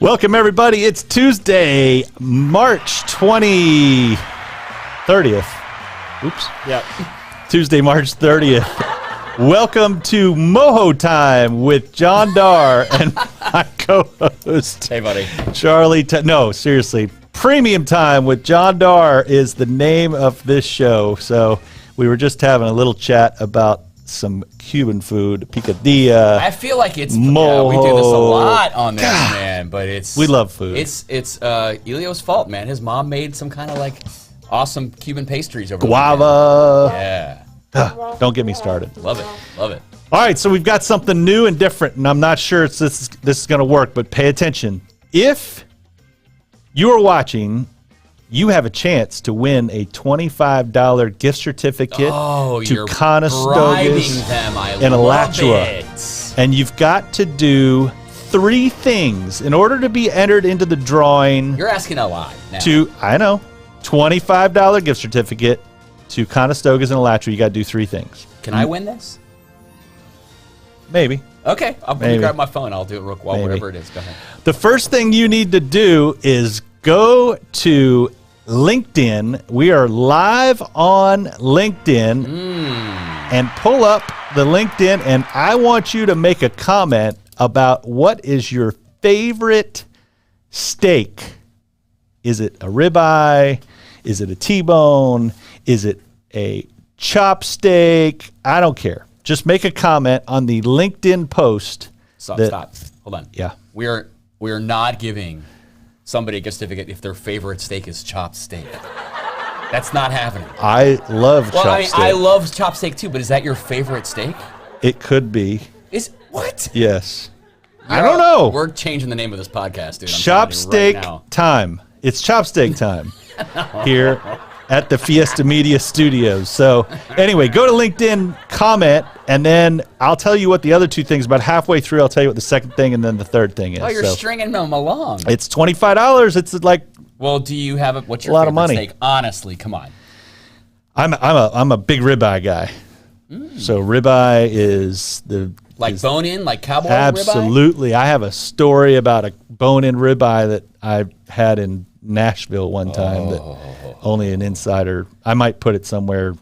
Welcome, everybody. It's Tuesday, March 30th. Oops. Yep. Tuesday, March 30th. Welcome to Moho Time with John Darr and my co-host. Hey, buddy. Charlie. No, seriously. Premium Time with John Darr is the name of this show. So we were just having a little chat about some Cuban food, picadilla. I feel like it's we do this a lot on this, man. But we love food. It's Elio's fault, man. His mom made some kind of like awesome Cuban pastries over guava. Yeah. Don't get me started. Love it. Love it. All right, so we've got something new and different, and I'm not sure this is going to work, but pay attention. If you are watching, you have a chance to win a $25 gift certificate to Conestogas and Alachua. And you've got to do 3 things in order to be entered into the drawing. You're asking a lot now. I know, $25 gift certificate to Conestogas and Alachua. You got to do 3 things. Can I win this? Maybe. Okay, I'm going to grab my phone. I'll do it real quick, whatever it is. Go ahead. The first thing you need to do is go to LinkedIn. We are live on LinkedIn and pull up the LinkedIn, and I want you to make a comment about what is your favorite steak. Is it a ribeye? Is it a T-bone? Is it a chop steak? I don't care. Just make a comment on the LinkedIn post. Stop. Hold on. Yeah. We are not giving somebody a gift certificate if their favorite steak is chopped steak. That's not happening. I love chopped steak. I love chopped steak too, but is that your favorite steak? It could be. What? Yes. I don't know. We're changing the name of this podcast, dude. Chop steak time. It's chop steak time here at the Fiesta Media Studios. So anyway, go to LinkedIn, comment, and then I'll tell you what the other 2 things. About halfway through, I'll tell you what the second thing and then the third thing is. Oh, you're stringing them along. It's $25. It's like do you have what's your a lot favorite of money. steak? Honestly, come on. I'm a big ribeye guy. So ribeye is bone in, like cowboy ribeye? Absolutely. I have a story about a bone-in ribeye that I had in Nashville one time that only an insider. I might put it somewhere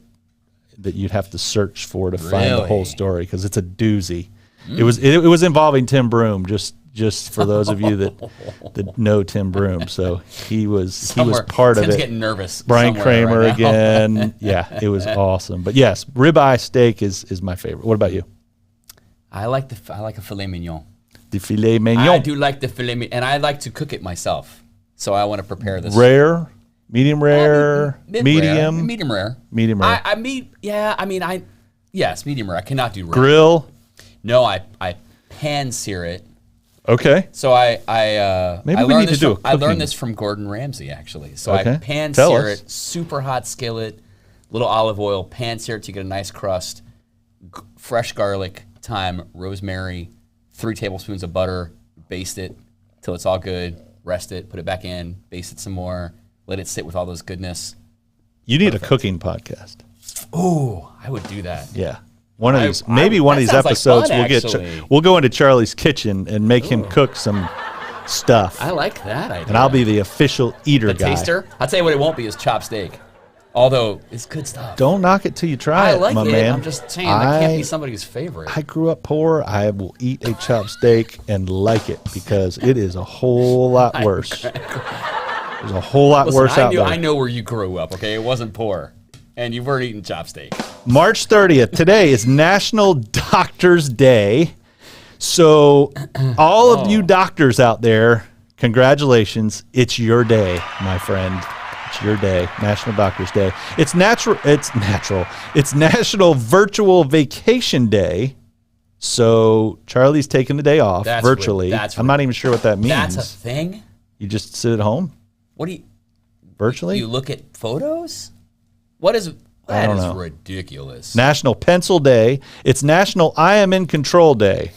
that you'd have to search for to find the whole story because it's a doozy. It was involving Tim Broom. Just for those of you that know Tim Broom, so he was part of it. Tim's getting nervous. Brian Kramer again. Yeah, it was awesome. But yes, ribeye steak is my favorite. What about you? I like a filet mignon. The filet mignon. I do like the filet mignon, and I like to cook it myself. So I want to prepare this. Rare, medium rare, medium rare. Medium rare. Yes, medium rare. I cannot do rare. Grill. No, I pan sear it. Okay. So I learned this from Gordon Ramsay actually. So I pan sear it, super hot skillet, little olive oil, pan sear it to get a nice crust, fresh garlic, thyme, rosemary, 3 tablespoons of butter, baste it till it's all good, rest it, put it back in, baste it some more, let it sit with all those goodness. You need a cooking podcast. Oh, I would do that. Yeah. One of these episodes we'll go into Charlie's kitchen and make him cook some stuff. I like that idea. And I'll be the official eater guy. The taster? I'll tell you what it won't be is chop steak. Although it's good stuff. Don't knock it till you try it, my man. I'm just saying that can't be somebody's favorite. I grew up poor. I will eat a chop steak and like it because it is a whole lot worse. There's a whole lot worse out there. I know where you grew up, okay? It wasn't poor. And you weren't eating chop steak. March 30th. Today is National Doctors Day. So all of you doctors out there, congratulations. It's your day, my friend. It's your day, National Doctors Day. It's National Virtual Vacation Day. So Charlie's taking the day off virtually. I'm not even sure what that means. That's a thing? You just sit at home? What do you... Virtually? You look at photos? That is ridiculous. National Pencil Day. It's National I Am in Control Day.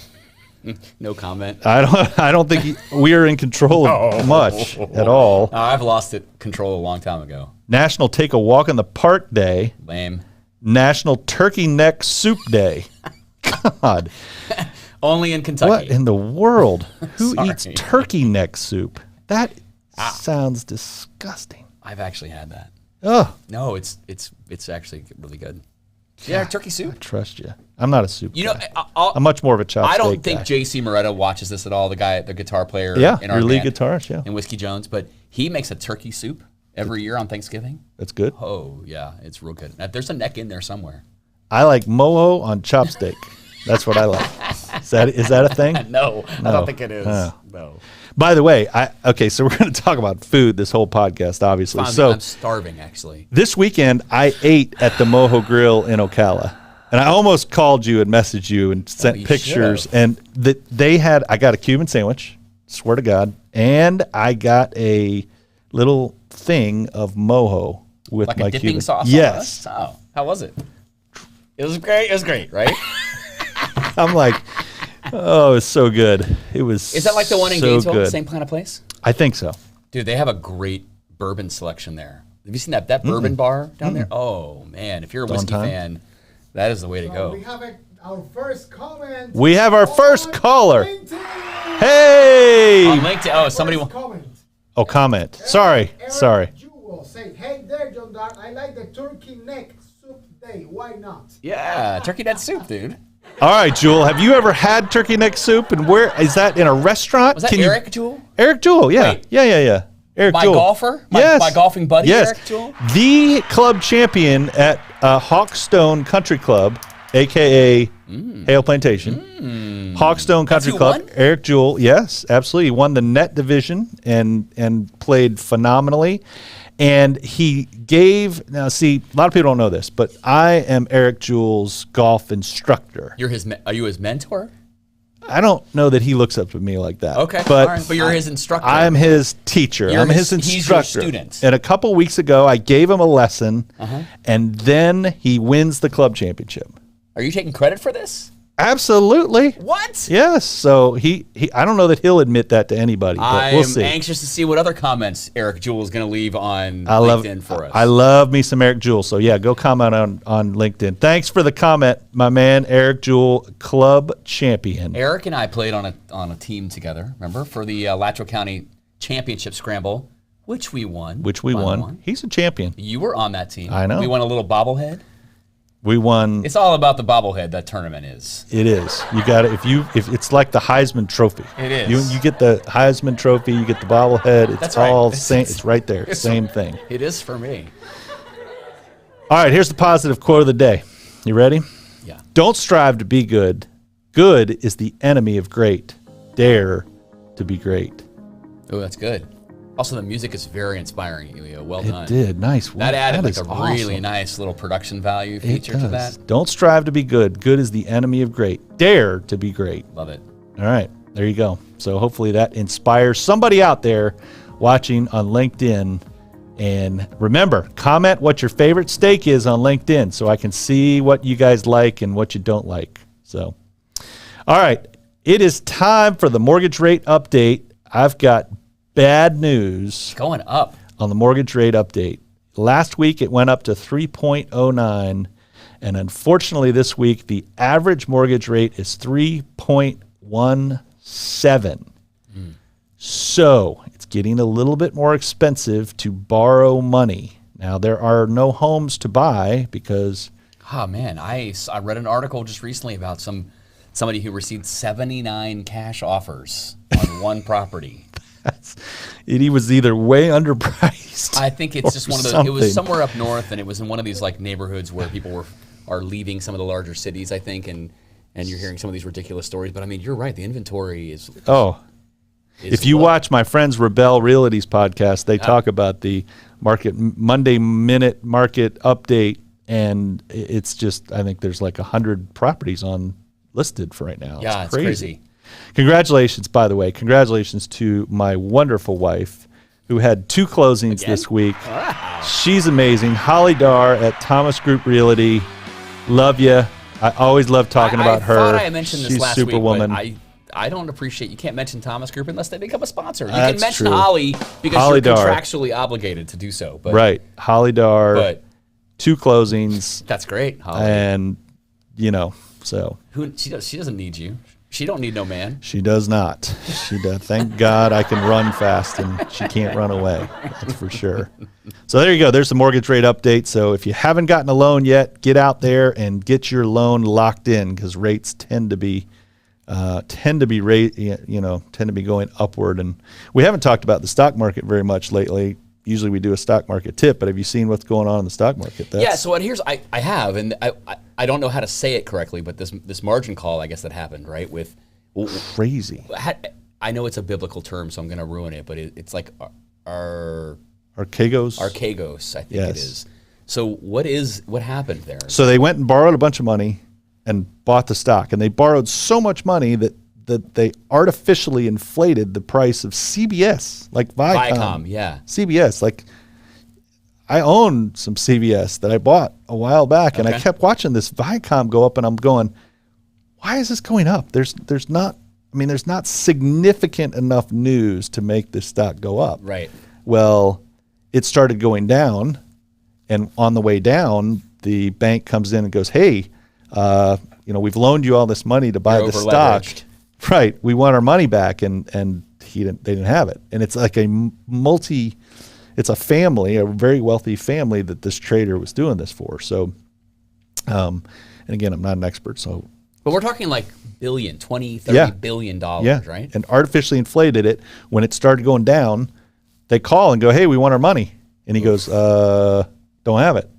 No comment. I don't think we are in control of much at all. I've lost control a long time ago. National Take a Walk in the Park Day. Lame. National Turkey Neck Soup Day. God. Only in Kentucky. What in the world? Who eats turkey neck soup? That sounds disgusting. I've actually had that. Oh no, it's actually really good. Yeah, turkey soup. I trust you. I'm not a soup guy. I'm much more of a chopstick I don't think guy. J.C. Moretta watches this at all. The guitar player. Yeah, in our your lead band, guitarist. Yeah, and Whiskey Jones, but he makes a turkey soup every year on Thanksgiving. That's good. Oh yeah, it's real good. Now, there's a neck in there somewhere. I like mojo on chopstick. That's what I like. Is that a thing? No, I don't think it is. No. By the way, so we're going to talk about food this whole podcast, obviously. So I'm starving, actually. This weekend, I ate at the Mojo Grill in Ocala. And I almost called you and messaged you and sent pictures. And I got a Cuban sandwich, swear to God, and I got a little thing of mojo with like my a dipping Cuban sauce. Yes. Oh, how was it? It was great. It was great, right? I'm like, oh, it's so good. It was. Is that like the one in so Gainesville, good. same kind of place? I think so. Dude, they have a great bourbon selection there. Have you seen that bourbon bar down there? Oh man, if you're a whiskey fan, that is the way to go. We have our first comment. We have our first caller. Hey! On LinkedIn. Oh, somebody. Comment. Sorry. Jewel say, hey there, John Darr. I like the turkey neck soup day. Why not? Yeah, turkey neck soup, dude. All right, Jewel. Have you ever had turkey neck soup? And where is that in a restaurant? Was that Eric Jewel? Eric Jewel, yeah. Wait. Yeah. Eric My Jewel. golfer? Yes. My golfing buddy, yes. Eric Jewel? The club champion at Hawkstone Country Club, a.k.a. Hale Plantation. Hawkstone Country Club. Won? Eric Jewel, yes, absolutely. He won the net division and played phenomenally. And he gave, now see, a lot of people don't know this, but I am Eric Jewel's golf instructor. Are you his mentor? I don't know that he looks up to me like that. Okay, but, all right. But you're his instructor. I'm his teacher. I'm his instructor. He's your student. And a couple weeks ago, I gave him a lesson, and then he wins the club championship. Are you taking credit for this? Absolutely. What? Yes. So he I don't know that he'll admit that to anybody, but we'll see. I'm anxious to see what other comments Eric Jewel is going to leave on LinkedIn for us. I love me some Eric Jewel. So yeah, go comment on LinkedIn. Thanks for the comment, my man, Eric Jewel, club champion. Eric and I played on a team together, remember, for the Alachua County Championship Scramble, which we won. He's a champion. You were on that team. I know. We won a little bobblehead. We won. It's all about the bobblehead, that tournament is. It is. You got it. If it's like the Heisman Trophy. It is. You get the Heisman Trophy. You get the bobblehead. It's That's all right. same. It's right there. Same thing. It is for me. All right. Here's the positive quote of the day. You ready? Yeah. Don't strive to be good. Good is the enemy of great. Dare to be great. Oh, that's good. Also, the music is very inspiring, Elio. Well done. It did. Nice. That added like a awesome. really nice little production value feature to that. Don't strive to be good. Good is the enemy of great. Dare to be great. Love it. All right. There you go. So hopefully that inspires somebody out there watching on LinkedIn. And remember, comment what your favorite steak is on LinkedIn so I can see what you guys like and what you don't like. So, all right. It is time for the mortgage rate update. I've got bad news. Going up. On the mortgage rate update. Last week it went up to 3.09, and unfortunately this week the average mortgage rate is 3.17. So it's getting a little bit more expensive to borrow money. Now there are no homes to buy because... Oh man, I read an article just recently about somebody who received 79 cash offers on one property. He was either way underpriced. I think it's just one of those. Something. It was somewhere up north, and it was in one of these like neighborhoods where people are leaving some of the larger cities. I think, and you're hearing some of these ridiculous stories. But I mean, you're right. The inventory is. If you watch my friends Rebel Realty's podcast, they talk about the Monday Minute Market Update, and it's just I think there's like 100 properties listed for right now. Yeah, it's crazy. Congratulations, by the way. Congratulations to my wonderful wife who had 2 closings this week. Wow. She's amazing. Holly Darr at Thomas Group Realty. Love you. I always love talking about her. I thought I mentioned this She's last Superwoman. week, but I don't appreciate, you can't mention Thomas Group unless they become a sponsor. You That's can mention true. Holly because Holly you're Darr. contractually obligated to do so. But, right. Holly Darr. But 2 closings. That's great, Holly. And, so. She doesn't need you. She don't need no man. She does not. She does. Thank God I can run fast and she can't run away. That's for sure. So there you go. There's the mortgage rate update. So if you haven't gotten a loan yet, get out there and get your loan locked in because rates tend to be going upward. And we haven't talked about the stock market very much lately. Usually we do a stock market tip, but have you seen what's going on in the stock market? Yeah, so here's I have, and I don't know how to say it correctly, but this margin call, I guess that happened, right? With crazy. I know it's a biblical term, so I'm going to ruin it, but it's like Archegos. Archegos, I think it is. So what happened there? So they went and borrowed a bunch of money and bought the stock, and they borrowed so much money that they artificially inflated the price of CBS, like Viacom. Yeah. CBS, like I own some CBS that I bought a while back, and I kept watching this Viacom go up, and I'm going, why is this going up? There's not significant enough news to make this stock go up. Right. Well, it started going down, and on the way down, the bank comes in and goes, hey, we've loaned you all this money to buy the stock. Right. We want our money back. And they didn't have it. And it's like it's a family, a very wealthy family that this trader was doing this for. So, and again, I'm not an expert. So, but we're talking like $20, $30 billion, right? And artificially inflated it. When it started going down, they call and go, hey, we want our money. And he goes, don't have it.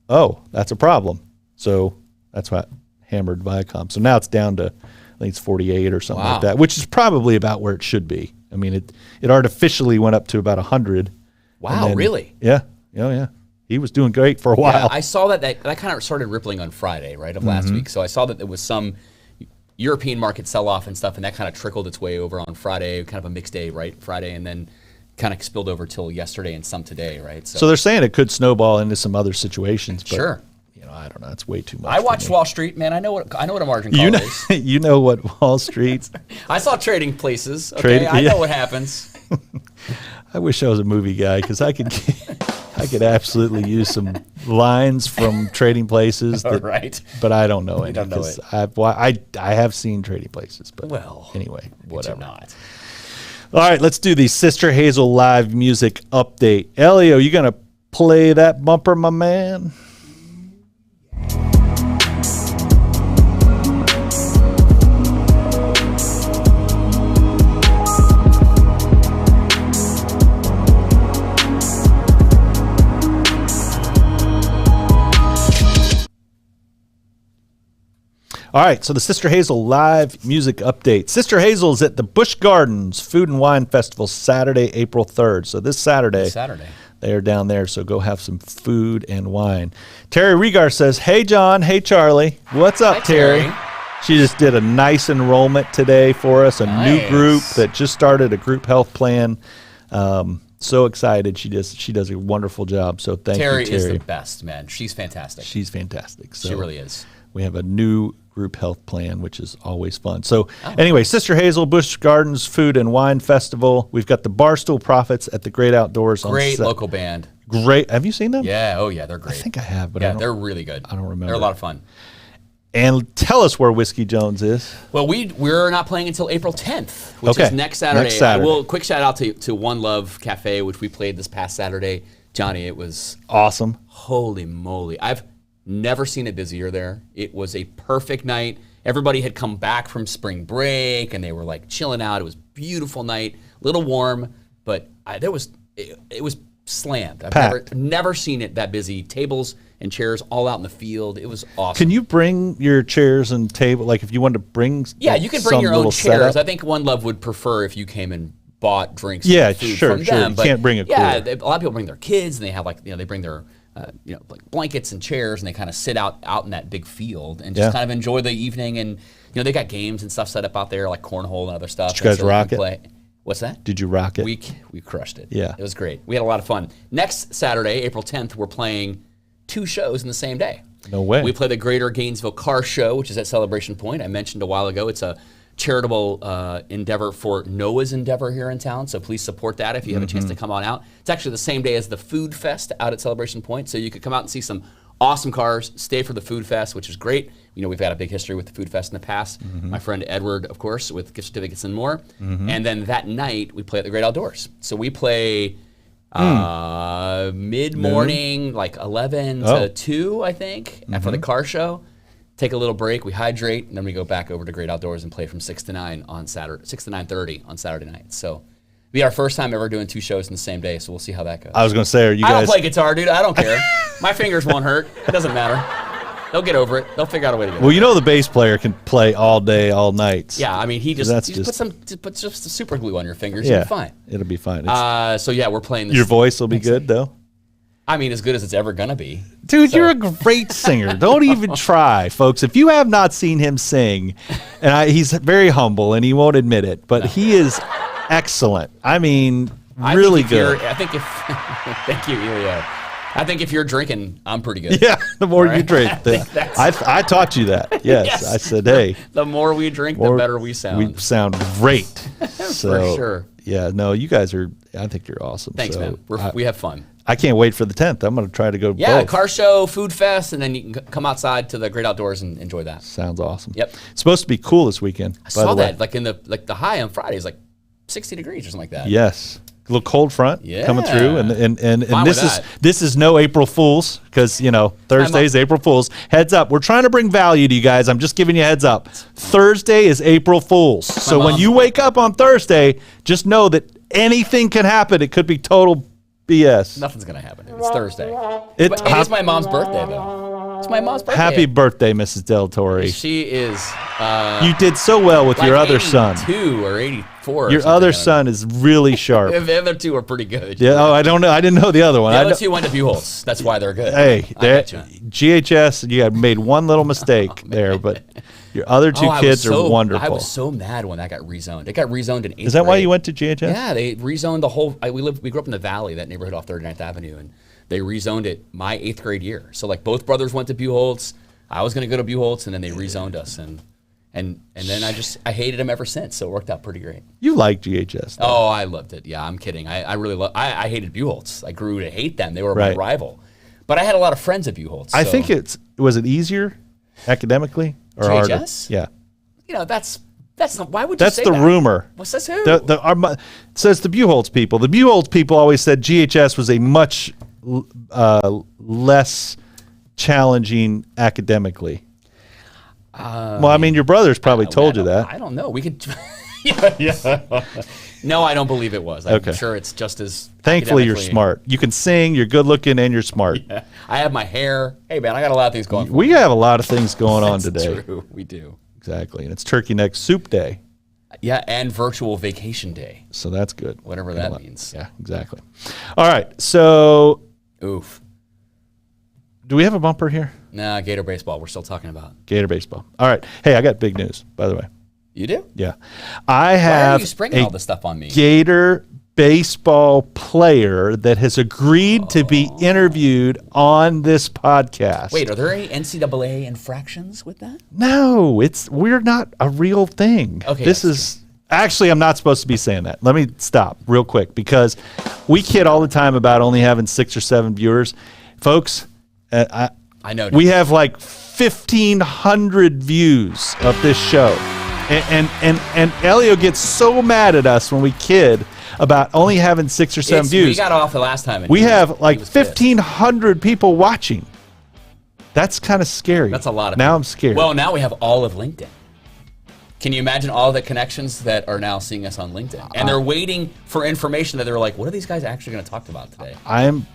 Oh, that's a problem. So that's what hammered Viacom. So now it's down to, I think it's 48 or something like that, which is probably about where it should be. I mean, it artificially went up to about 100. Wow, then, really? Yeah. Oh, yeah. He was doing great for a while. Yeah, I saw that kind of started rippling on Friday, right, of last week. So I saw that there was some European market sell-off and stuff, and that kind of trickled its way over on Friday, kind of a mixed day, right, Friday, and then kind of spilled over till yesterday and some today, right? So they're saying it could snowball into some other situations. But, sure. I don't know. It's way too much. I watched Wall Street, man. I know what a margin call is. You know what Wall Street. I saw Trading Places. Okay, I know what happens. I wish I was a movie guy because I could absolutely use some lines from Trading Places. Right. But I don't know any. You don't know it. I have seen Trading Places, but anyway, whatever. Not. All right, let's do the Sister Hazel live music update. Elio, you gonna play that bumper, my man? All right, so the Sister Hazel live music update. Sister Hazel's at the Busch Gardens Food and Wine Festival Saturday, April 3rd. So this Saturday, they are down there, so go have some food and wine. Terry Regar says, hey, John. Hey, Charlie. What's up, Terry? She just did a nice enrollment today for us, a new group that just started a group health plan. So excited. She does a wonderful job, so thank you, Terry. Terry is the best, man. She's fantastic. She's fantastic. So she really is. We have a new group health plan, which is always fun. So anyway, Sister Hazel, Busch Gardens Food and Wine Festival. We've got the Barstool Prophets at the Great Outdoors. Great local band. Great. Have you seen them? Yeah. Oh, yeah. They're great. I think I have, but they're really good. I don't remember. They're a lot of fun. And tell us where Whiskey Jones is. Well, we're not playing until April 10th, which is next Saturday. Next Saturday. Well, quick shout out to One Love Cafe, which we played this past Saturday. Johnny, it was awesome. Holy moly. I've never seen it busier there. It was a perfect night. Everybody had come back from spring break, and they were like chilling out. It was a beautiful night, a little warm, but it was slammed. I've never seen it that busy. Tables and chairs all out in the field. It was awesome. Can you bring your chairs and table? Like if you wanted to bring, you can bring your own chairs. I think One Love would prefer if you came and bought drinks. And food from them. You can't bring a cooler. Yeah, a lot of people bring their kids, and they have they bring their like blankets and chairs, and they kind of sit out in that big field and just kind of enjoy the evening. And they got games and stuff set up out there, like cornhole and other stuff. Did you guys rock it? What's that? Did you rock it? We crushed it. Yeah, it was great. We had a lot of fun. Next Saturday, April 10th, we're playing 2 shows in the same day. No way. We play the Greater Gainesville Car Show, which is at Celebration Point. I mentioned a while ago. It's a charitable endeavor for Noah's Endeavor here in town, so please support that if you have a chance to come on out. It's actually the same day as the Food Fest out at Celebration Point, so you could come out and see some Awesome cars. Stay for the food fest, which is great. We've had a big history with the food fest in the past. My friend Edward, of course, with gift certificates and more. And then that night, we play at the Great Outdoors. So we play mid-morning, like 11 to 2, I think, for the car show. Take a little break, we hydrate, and then we go back over to Great Outdoors and play from 6 to 9 on Saturday, 6 to 9:30 on Saturday night. So it'll be our first time ever doing 2 shows in the same day, so we'll see how that goes. I was going to say, are you guys... I don't play guitar, dude. I don't care. My fingers won't hurt. It doesn't matter. They'll get over it. They'll figure out a way to get over it. Well, the bass player can play all day, all night. Yeah, I mean, he just put just super glue on your fingers. You'll be fine. It'll be fine. So yeah, we're playing this. Your voice will be good, though? I mean, as good as it's ever going to be. Dude, you're a great singer. Don't even try, folks. If you have not seen him sing, and he's very humble, and he won't admit it, but he is excellent. I mean, really good. Thank you, Elio. I think if you're drinking, I'm pretty good. Yeah, the more you drink. I taught you that. Yes. I said, hey. The more we drink, the better we sound. We sound great. For sure. Yeah, no, you guys are, I think you're awesome. Thanks, man. We have fun. I can't wait for the 10th. I'm going to try to go both. Car show, food fest, and then you can come outside to the Great Outdoors and enjoy that. Sounds awesome. Yep. It's supposed to be cool this weekend. I saw that. Like the high on Friday is like 60 degrees or something like that. Yes. A little cold front coming through, and this is no April Fools, because Thursday's April Fools. Heads up, we're trying to bring value to you guys. I'm just giving you a heads up. Thursday is April Fools, so when you wake up on Thursday, just know that anything can happen. It could be total BS. Nothing's gonna happen. It's Thursday. It is my mom's birthday, though. It's my mom's birthday. Happy birthday, Mrs. Delatorre. She is. You did so well with your other son. 82 or 84. Your other son is really sharp. The other two are pretty good. Yeah. Oh, I don't know. I didn't know the other one. The other two went to Buchholz. That's why they're good. Hey, GHS. You made one little mistake there, but your other two kids are wonderful. I was so mad when that got rezoned. It got rezoned in 8th grade. Is that why you went to GHS? Yeah, they rezoned the whole. We grew up in the Valley, that neighborhood off 39th Avenue, and they rezoned it my 8th grade year. So like both brothers went to Buchholz. I was going to go to Buchholz, and then they rezoned us, and then I hated them ever since. So it worked out pretty great. You like GHS? Though. Oh, I loved it. Yeah, I'm kidding. I really I hated Buchholz. I grew to hate them. They were my rival. But I had a lot of friends at Buchholz. So. I think was it easier academically or harder? GHS? Yeah. That's not. Why would you say that? That's the rumor. What says who? Says the Buchholz people. The Buchholz people always said GHS was a much less challenging academically. Well, I mean, your brothers probably told you that. I don't know. We could. No, I don't believe it was. I'm sure it's just as. Thankfully, you're smart. You can sing. You're good looking, and you're smart. Yeah. I have my hair. Hey, man, I got a lot of things going. We have a lot of things going on today. True, we do. Exactly, and it's Turkey Neck Soup Day. Yeah, and virtual vacation day. So that's good. Whatever that means. Yeah, exactly. All right, so. Oof. Do we have a bumper here? Nah, Gator baseball. We're still talking about Gator baseball. All right. Hey, I got big news, by the way. You do? Yeah. I have. Why are you springing all this stuff on me? Gator baseball player that has agreed to be interviewed on this podcast. Wait, are there any NCAA infractions with that? No, we're not a real thing. Okay. This is actually, I'm not supposed to be saying that. Let me stop real quick, because we kid all the time about only having 6 or 7 viewers. Folks, I know we have like 1,500 views of this show. And Elio gets so mad at us when we kid about only having 6 or 7 views. We got off the last time. We have like 1,500 people watching. That's kind of scary. That's a lot of now people. I'm scared. Well, now we have all of LinkedIn. Can you imagine all the connections that are now seeing us on LinkedIn? And they're waiting for information that they're like, what are these guys actually going to talk about today? I'm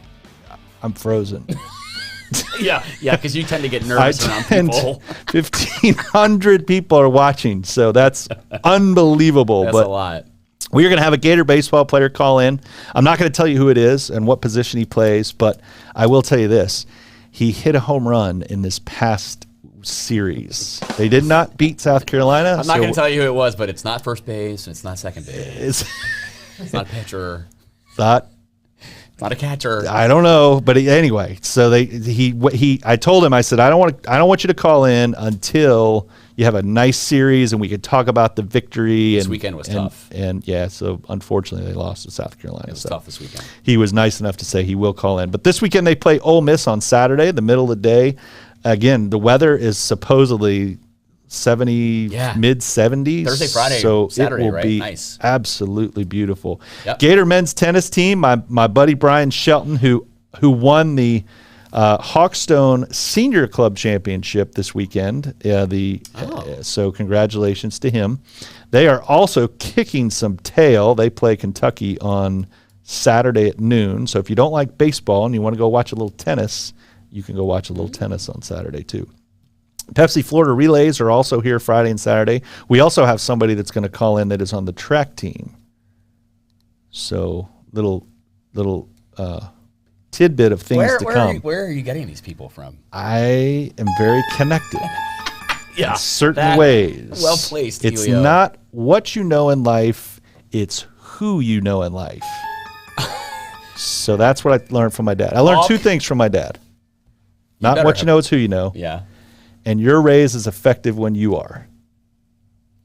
frozen. Yeah, because you tend to get nervous around people. 1,500 people are watching, so that's unbelievable. That's a lot. We are going to have a Gator baseball player call in. I'm not going to tell you who it is and what position he plays, but I will tell you this. He hit a home run in this past series. They did not beat South Carolina. I'm not going to tell you who it was, but it's not first base and it's not second base. It's not pitcher. Not a catcher. I don't know, but anyway, so I told him, I said, I don't want you to call in until you have a nice series and we could talk about the victory. This weekend was tough. And yeah, so unfortunately they lost to South Carolina. It was tough this weekend. He was nice enough to say he will call in. But this weekend they play Ole Miss on Saturday, the middle of the day. Again, the weather is supposedly 70, mid 70s. Thursday, Friday, so Saturday, it will right? be Nice. Absolutely beautiful. Yep. Gator men's tennis team, my buddy Brian Shelton, who won the Hawkstone Senior Club Championship this weekend. So congratulations to him. They are also kicking some tail. They play Kentucky on Saturday at noon. So if you don't like baseball and you want to go watch a little tennis, you can go watch a little tennis on Saturday too. Pepsi Florida Relays are also here Friday and Saturday. We also have somebody that's going to call in that is on the track team. So little tidbit of things to come. Where are you getting these people from? I am very connected in certain ways. Well placed, It's Helio. not what you know in life, it's who you know in life. So that's what I learned from my dad. I learned two things from my dad. Not what you know, it's who you know. Yeah. And your raise is effective when you are.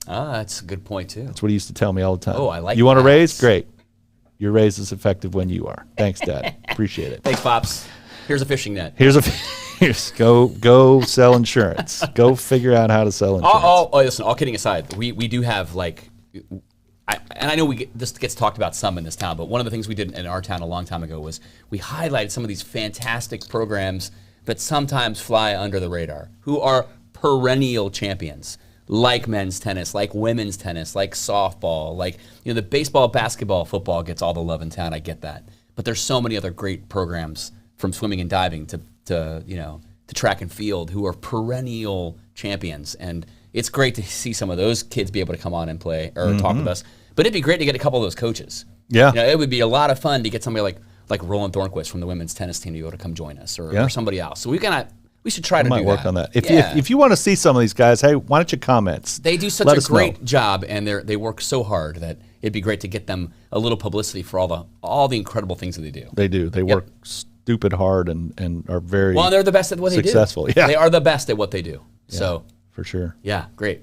That's a good point, too. That's what he used to tell me all the time. Oh, I like You want a that. raise? Great. Your raise is effective when you are. Thanks, Dad. Appreciate it. Thanks, Pops. Here's a fishing net. Here's go sell insurance. Go figure out how to sell insurance. Listen, all kidding aside, we do have, like, and I know this gets talked about some in this town, but one of the things we did in our town a long time ago was we highlighted some of these fantastic programs that sometimes fly under the radar, who are perennial champions, like men's tennis, like women's tennis, like softball, like, the baseball, basketball, football gets all the love in town. I get that. But there's so many other great programs, from swimming and diving to track and field, who are perennial champions. And it's great to see some of those kids be able to come on and play or talk with us. But it'd be great to get a couple of those coaches. Yeah. It would be a lot of fun to get somebody like Roland Thornquist from the women's tennis team to be able to come join us, or somebody else. So we should try to do that. Might work on that. If you want to see some of these guys, hey, why don't you comment? They do such a great job, and they work so hard that it'd be great to get them a little publicity for all the incredible things that they do. They do. They work stupid hard and are very they're the best at what successful. they do. Yeah. They are the best at what they do. Yeah, so for sure. Yeah, great.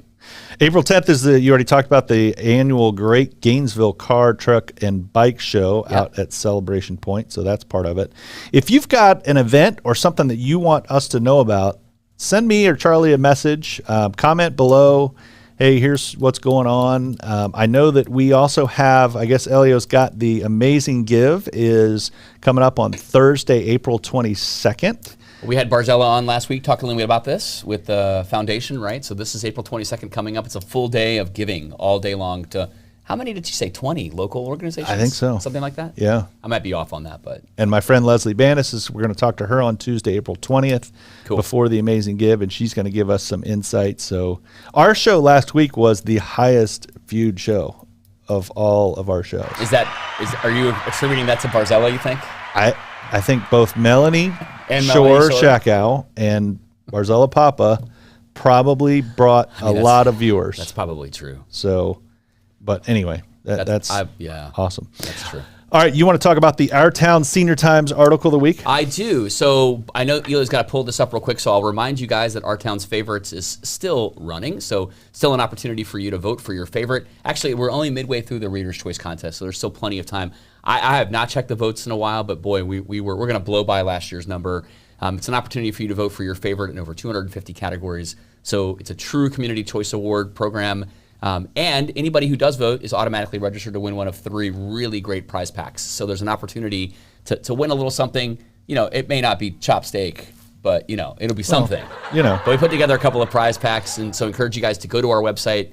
April 10th is you already talked about the annual Great Gainesville Car, Truck, and Bike Show out at Celebration Point, so that's part of it. If you've got an event or something that you want us to know about, send me or Charlie a message, comment below. Hey, here's what's going on. I know that we also have, I guess Elio's got the Amazing Give is coming up on Thursday, April 22nd. We had Barzella on last week talking a little bit about this with the foundation, right? So this is April 22nd coming up. It's a full day of giving all day long to, how many did you say, 20 local organizations? I think so. Something like that? Yeah. I might be off on that, but. And my friend Leslie Bannis, we're going to talk to her on Tuesday, April 20th, before the Amazing Give, and she's going to give us some insight. So our show last week was the highest viewed show of all of our shows. Are you attributing that to Barzella, you think? I think both Melanie Shore Shakow and Barzella Papa probably brought a lot of viewers. That's probably true. So, but anyway, that's awesome. That's true. All right, you want to talk about the Our Town Senior Times article of the week? I do. So I know Eli's got to pull this up real quick, so I'll remind you guys that Our Town's Favorites is still running, so still an opportunity for you to vote for your favorite. Actually, we're only midway through the Reader's Choice Contest, so there's still plenty of time. I have not checked the votes in a while, but boy, we're going to blow by last year's number. It's an opportunity for you to vote for your favorite in over 250 categories. So it's a true Community Choice Award program. And anybody who does vote is automatically registered to win one of 3 really great prize packs. So there's an opportunity to win a little something. It may not be chop steak, but it'll be something. But we put together a couple of prize packs, and so I encourage you guys to go to our website.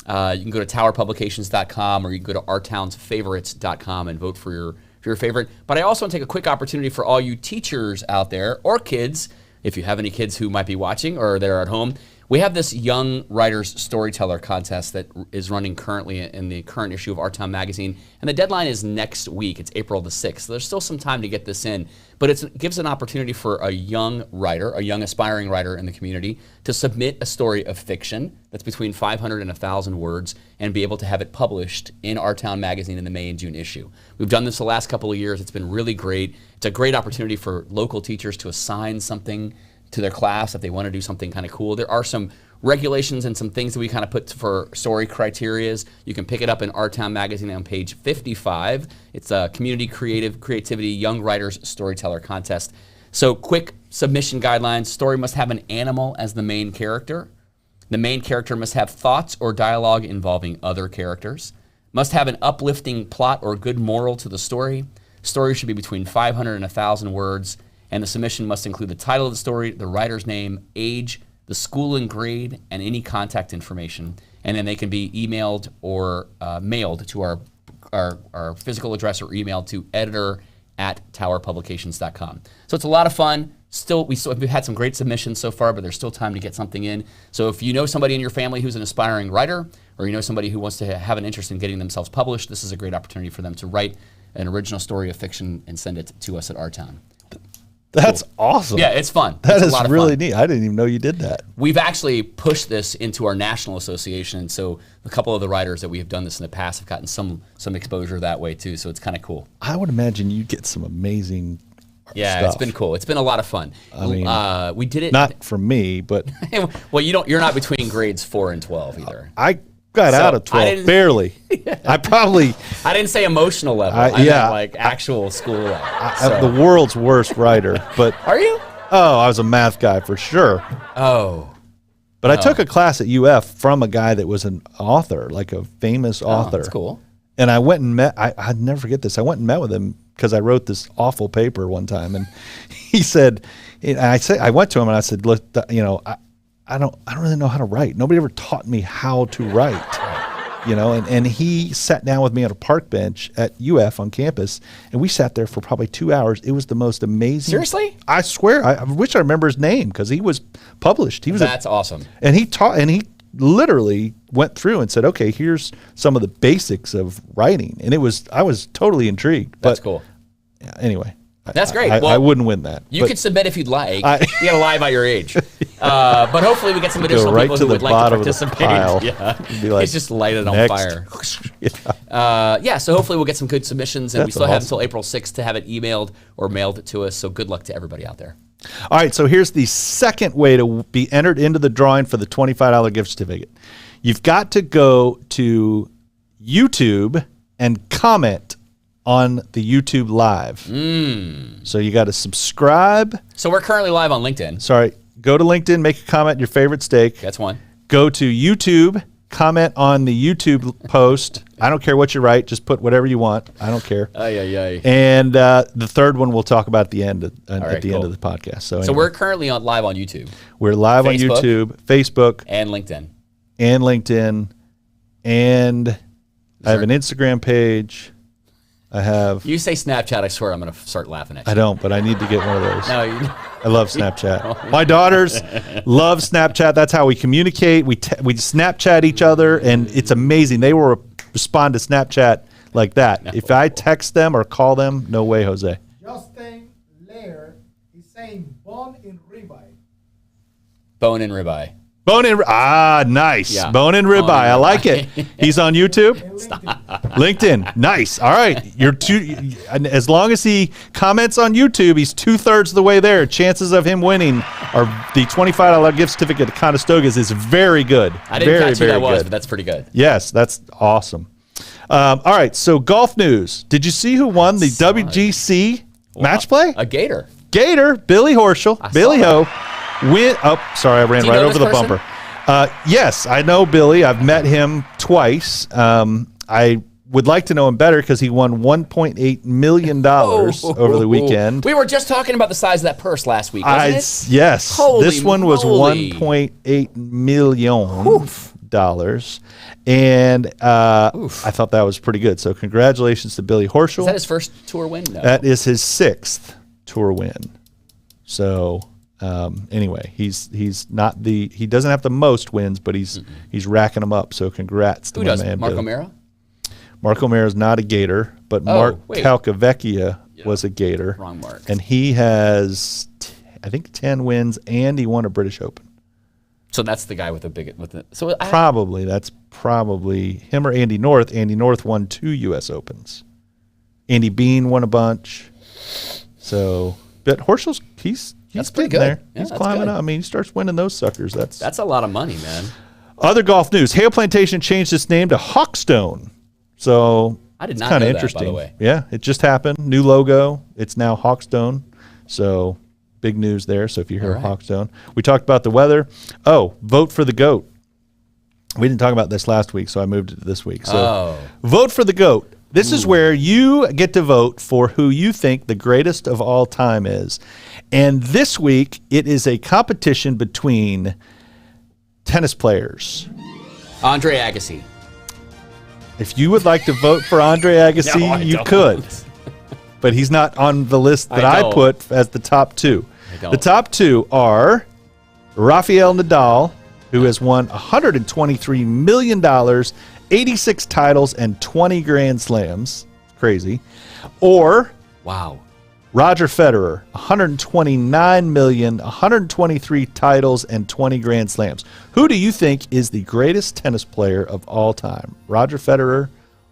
You can go to towerpublications.com, or you can go to ourtownsfavorites.com and vote for your favorite. But I also want to take a quick opportunity for all you teachers out there, or kids, if you have any kids who might be watching or they're at home. We have this Young Writers Storyteller contest that is running currently in the current issue of Our Town magazine, and the deadline is next week. It's April the 6th. So there's still some time to get this in, but it gives an opportunity for a young writer, a young aspiring writer in the community, to submit a story of fiction that's between 500 and 1,000 words and be able to have it published in Our Town magazine in the May and June issue. We've done this the last couple of years. It's been really great. It's a great opportunity for local teachers to assign something to their class if they want to do something kind of cool. There are some regulations and some things that we kind of put for story criterias. You can pick it up in Our Town magazine on page 55. It's a community creativity young writers storyteller contest. So quick submission guidelines. Story must have an animal as the main character. The main character must have thoughts or dialogue involving other characters. Must have an uplifting plot or good moral to the story. Story should be between 500 and 1,000 words. And the submission must include the title of the story, the writer's name, age, the school and grade, and any contact information. And then they can be emailed or mailed to our physical address or emailed to editor@towerpublications.com. So it's a lot of fun. We've had some great submissions so far, but there's still time to get something in. So if you know somebody in your family who's an aspiring writer, or you know somebody who wants to have an interest in getting themselves published, this is a great opportunity for them to write an original story of fiction and send it to us at Our Town. That's awesome. Yeah, it's fun. That is really neat. I didn't even know you did that. We've actually pushed this into our national association, and so a couple of the writers that we have done this in the past have gotten some exposure that way too, so it's kind of cool. I would imagine you get some amazing stuff. It's been cool. It's been a lot of fun. I mean, we did it. Not from me, but... Well, you're not between grades 4 and 12 either. I got out of 12, barely. Yeah. I didn't say emotional level. I meant like actual school level. I'm the world's worst writer, but... Are you? Oh, I was a math guy for sure. Oh. But I took a class at UF from a guy that was an author, like a famous author. That's cool. And I went and met, I'd never forget this. I went and met with him because I wrote this awful paper one time. And he said, I went to him and I said, look, I don't really know how to write. Nobody ever taught me how to write, and he sat down with me on a park bench at UF on campus, and we sat there for probably 2 hours. It was the most amazing. Seriously? I swear. I wish I remember his name because he was published. That's awesome. And he taught, and he literally went through and said, okay, here's some of the basics of writing. And I was totally intrigued. That's cool. Yeah, anyway. That's great. I wouldn't win that. You could submit if you'd like. You got to lie about your age. But hopefully we get some additional people who would like to participate. Yeah. It's just light it on fire. So hopefully we'll get some good submissions, and we still have until April 6th to have it emailed or mailed to us. So good luck to everybody out there. All right, so here's the second way to be entered into the drawing for the $25 gift certificate. You've got to go to YouTube and comment on the YouTube Live. So you got to subscribe. So we're currently live on LinkedIn. Sorry. Go to LinkedIn, make a comment, your favorite steak. That's one. Go to YouTube, comment on the YouTube post. I don't care what you write. Just put whatever you want. I don't care. And the third one we'll talk about at the end of the podcast. So anyway. We're currently live on YouTube. We're live on YouTube, Facebook. And LinkedIn. And I have an Instagram page. You say Snapchat, I swear I'm going to start laughing at you. I don't, but I need to get one of those. No, I love Snapchat. My daughters love Snapchat. That's how we communicate. We Snapchat each other, and it's amazing. They will respond to Snapchat like that. No. If I text them or call them, no way, Jose. Justin Lair is saying bone in ribeye. Bone in ribeye. Nice. Yeah. Bone and ribeye. I like it. He's on YouTube? LinkedIn. Nice. All right. As long as he comments on YouTube, he's 2/3 of the way there. Chances of him winning the $25 gift certificate to Conestogas is very good. I didn't catch who that was, but that's pretty good. Yes, that's awesome. All right. So golf news. Did you see who won the WGC match play? A Gator. Billy Horschel. Billy Ho. Sorry, I ran right over the bumper. Yes, I know Billy. I've met him twice. I would like to know him better because he won $1.8 million over the weekend. We were just talking about the size of that purse last week, wasn't it? Yes. This one was $1.8 million. And I thought that was pretty good. So congratulations to Billy Horschel. Is that his first tour win? No. That is his 6th tour win. So... Anyway, he doesn't have the most wins, but he's racking them up. So congrats to my man. Mark O'Mara? Mark O'Mara is not a Gator, but Mark Calcavecchia was a Gator. Wrong Mark. And he has, I think, 10 wins, and he won a British Open. So that's the guy with the big. That's probably him or Andy North. Andy North won 2 U.S. Opens. Andy Bean won a bunch. So, but Horschel's he's pretty good. There. Yeah, he's climbing up. I mean, he starts winning those suckers. That's a lot of money, man. Other golf news: Hale Plantation changed its name to Hawkstone. So I did not know that, interesting. By the way. Yeah, it just happened. New logo. It's now Hawkstone. So big news there. So if you hear Hawkstone, we talked about the weather. Oh, vote for the GOAT. We didn't talk about this last week, so I moved it to this week. So vote for the GOAT. This is where you get to vote for who you think the greatest of all time is. And this week, it is a competition between tennis players. Andre Agassi. If you would like to vote for Andre Agassi, you could. But he's not on the list that I put as the top 2. The top 2 are Rafael Nadal, who has won $123 million, 86 titles, and 20 Grand Slams. Crazy. Or Roger Federer, $129 million, 123 titles, and 20 Grand Slams. Who do you think is the greatest tennis player of all time? Roger Federer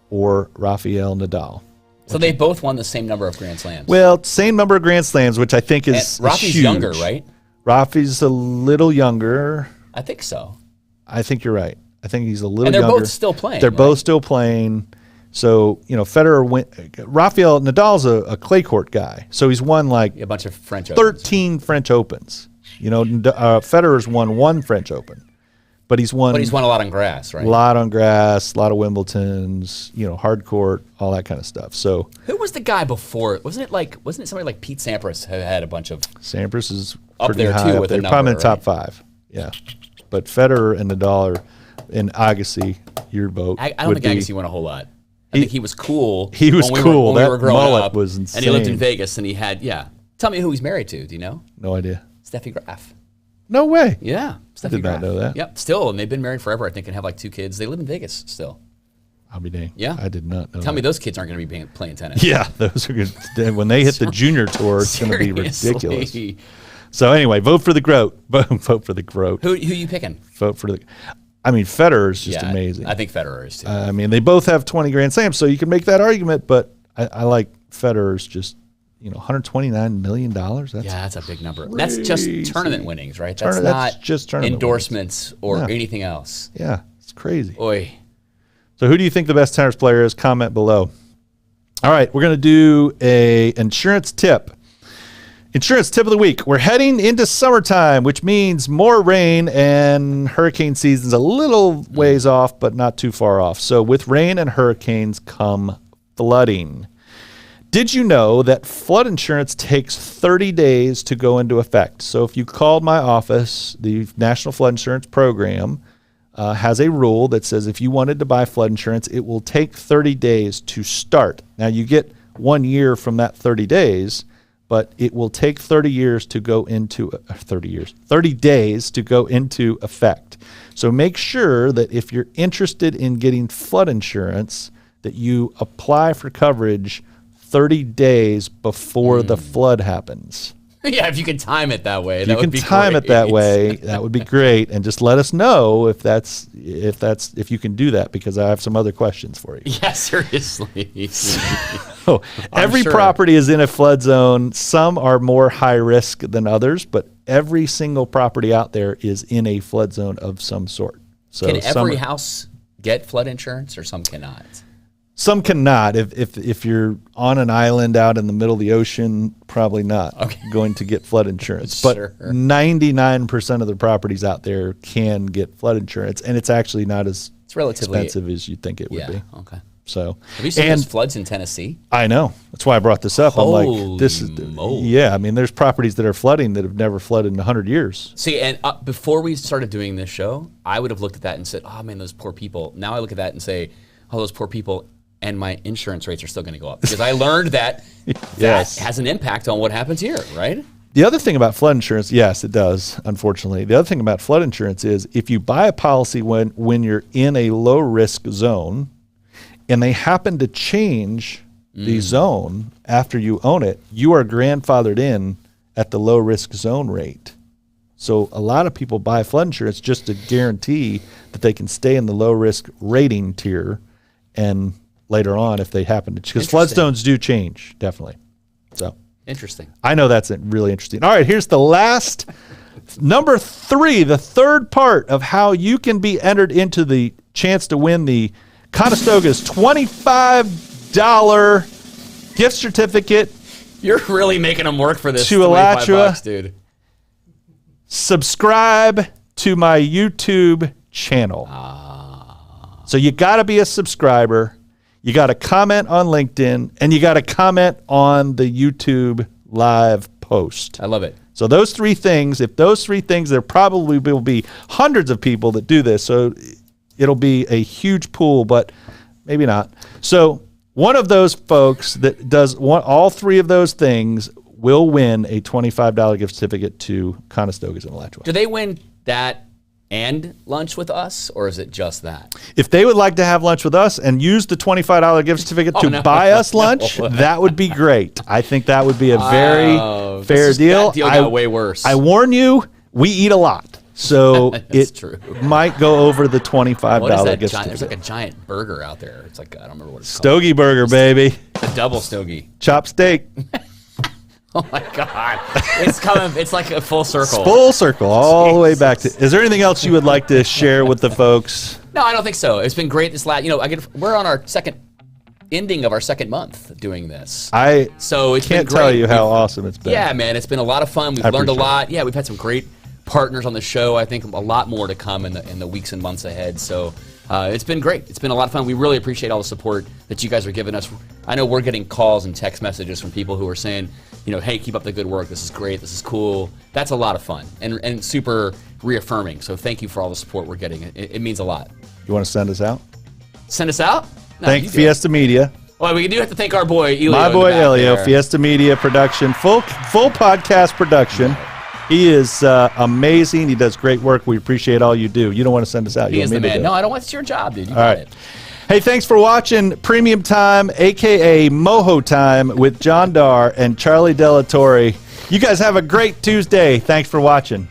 or Rafael Nadal? So they both won the same number of Grand Slams. Well, same number of Grand Slams, which I think is Rafi's huge. Younger, right? Rafi's a little younger. I think so. I think you're right. I think he's a little younger. And they're both still playing. They're both still playing. So, Federer Rafael Nadal's a clay court guy. So he's won like a bunch of French 13 Opens. French Opens. Federer's won 1 French Open. But he's won a lot on grass, right? A lot on grass, a lot of Wimbledons, hard court, all that kind of stuff. So who was the guy before? Wasn't it somebody like Pete Sampras who had a bunch of Sampras is up pretty there high too up with there. a number, probably in the top 5. Yeah. But Federer and Nadal and Agassi, your vote. I don't think Agassi won a whole lot. I think he was cool. He was cool. When we were growing mullet up, was insane. And he lived in Vegas, and he had Tell me who he's married to. Do you know? No idea. Steffi Graf. No way. Yeah, Steffi I did Graf. not know that. Yep. Still, and they've been married forever. I think, and have like 2 kids. They live in Vegas still. I'll be dang. Yeah. I did not know. Tell me those kids aren't going to be playing tennis. Yeah, those are good. When they hit the junior tour, it's going to be ridiculous. So anyway, vote for the GOAT. Vote for the GOAT. Who you picking? Vote for the. I mean, Federer is just amazing. I think Federer is too. They both have 20 Grand Slams, so you can make that argument. But I like Federer's just, $129 million. That's a big number. That's just tournament winnings, right? That's not just tournament endorsements or anything else. Yeah, it's crazy. Oy. So who do you think the best tennis player is? Comment below. All right, we're going to do a insurance tip. Insurance tip of the week. We're heading into summertime, which means more rain, and hurricane season's a little ways off, but not too far off. So with rain and hurricanes come flooding. Did you know that flood insurance takes 30 days to go into effect? So if you called my office, the National Flood Insurance Program has a rule that says if you wanted to buy flood insurance, it will take 30 days to start. Now you get 1 year from that 30 days, but it will take 30 days to go into effect. So make sure that if you're interested in getting flood insurance, that you apply for coverage 30 days before the flood happens. Yeah, if you can time it that way, that would be great. If you can time it that way, that would be great. And just let us know if you can do that, because I have some other questions for you. Yeah, seriously. So, every property is in a flood zone. Some are more high risk than others, but every single property out there is in a flood zone of some sort. So can every house get flood insurance, or some cannot? Some cannot. If you're on an island out in the middle of the ocean, probably not going to get flood insurance. But 99% of the properties out there can get flood insurance, and it's actually not as expensive as you think it would be. Okay. So have you seen those floods in Tennessee? I know. That's why I brought this up. Holy I'm like, this is moly. Yeah. I mean, there's properties that are flooding that have never flooded in 100 years. See, and before we started doing this show, I would have looked at that and said, "Oh man, those poor people." Now I look at that and say, "Oh, those poor people." And my insurance rates are still going to go up, because I learned that that has an impact on what happens here, right? The other thing about flood insurance, yes, it does, unfortunately. The other thing about flood insurance is if you buy a policy when you're in a low-risk zone and they happen to change the zone after you own it, you are grandfathered in at the low-risk zone rate. So a lot of people buy flood insurance just to guarantee that they can stay in the low-risk rating tier, and later on, if they happen to, because flood zones do change, definitely. So interesting. I know that's really interesting. All right, here's the last, number 3, the third part of how you can be entered into the chance to win the Conestoga's $25 gift certificate. You're really making them work for this. To Alachua, dude. Subscribe to my YouTube channel. So you got to be a subscriber. You got to comment on LinkedIn, and you got to comment on the YouTube live post. I love it. So those 3 things, if those 3 things, there probably will be hundreds of people that do this. So it'll be a huge pool, but maybe not. So one of those folks that does all 3 of those things will win a $25 gift certificate to Conestoga's in Alachua. Do they win that and lunch with us, or is it just that? If they would like to have lunch with us and use the $25 gift certificate to buy us lunch, that would be great. I think that would be a very fair deal. That deal got way worse. I warn you, we eat a lot. So true. Might go over the $25 gift certificate. There's like a giant burger out there. It's like, I don't remember what it's Stogie called. burger, baby. The double stogie. Chop steak. Oh my God. It's coming. It's like a full circle. It's full circle all the way back to. Is there anything else you would like to share with the folks? No, I don't think so. It's been great this last, we're on our ending of our second month doing this. So it's can't tell you how awesome it's been. Yeah, man, it's been a lot of fun. We've learned a lot. Yeah, we've had some great partners on the show. I think a lot more to come in the weeks and months ahead. So it's been great. It's been a lot of fun. We really appreciate all the support that you guys are giving us. I know we're getting calls and text messages from people who are saying, hey, keep up the good work. This is great. This is cool. That's a lot of fun and super reaffirming. So thank you for all the support we're getting. It means a lot. You want to send us out? Send us out? No, thank Fiesta Media. Well, we do have to thank our boy, Elio. My boy, Elio, Fiesta Media production, full podcast production. He is amazing. He does great work. We appreciate all you do. You don't want to send us out. He is the man. No, I don't want. It's your job, dude. You got it. Hey, thanks for watching Premium Time, a.k.a. Moho Time, with John Darr and Charlie Delatorre. You guys have a great Tuesday. Thanks for watching.